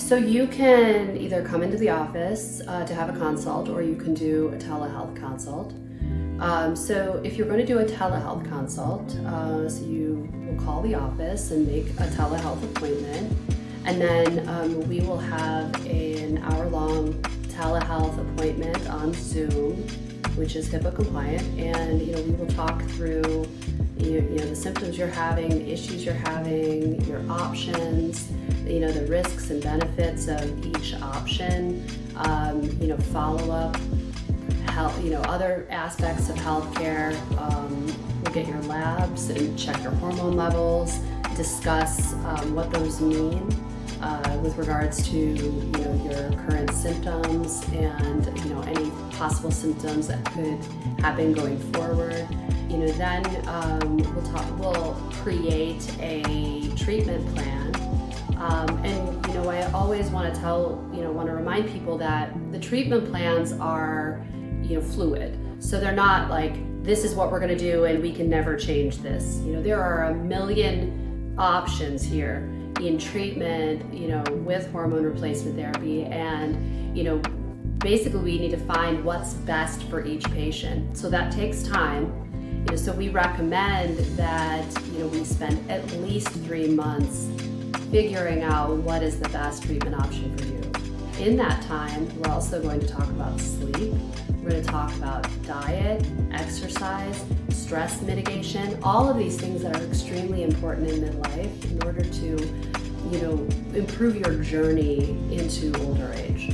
So you can either come into the office to have a consult, or you can do a telehealth consult. So if you're going to do a telehealth consult, so you will call the office and make a telehealth appointment, and then we will have an hour-long telehealth appointment on Zoom, which is HIPAA compliant, and we will talk through the symptoms you're having, the issues you're having, your options, the risks and benefits of each option, follow-up, health, other aspects of healthcare. We'll get your labs and check your hormone levels, discuss what those mean with regards to your current symptoms and any possible symptoms that could happen going forward. Then we'll create a treatment plan. I always want to remind people that the treatment plans are fluid. So they're not like, this is what we're going to do and we can never change this. There are a million options here in treatment, with hormone replacement therapy, and basically we need to find what's best for each patient. So that takes time. So we recommend that we spend at least 3 months figuring out what is the best treatment option for you. In that time, we're also going to talk about sleep. We're going to talk about diet, exercise, stress mitigation, all of these things that are extremely important in midlife in order to, improve your journey into older age.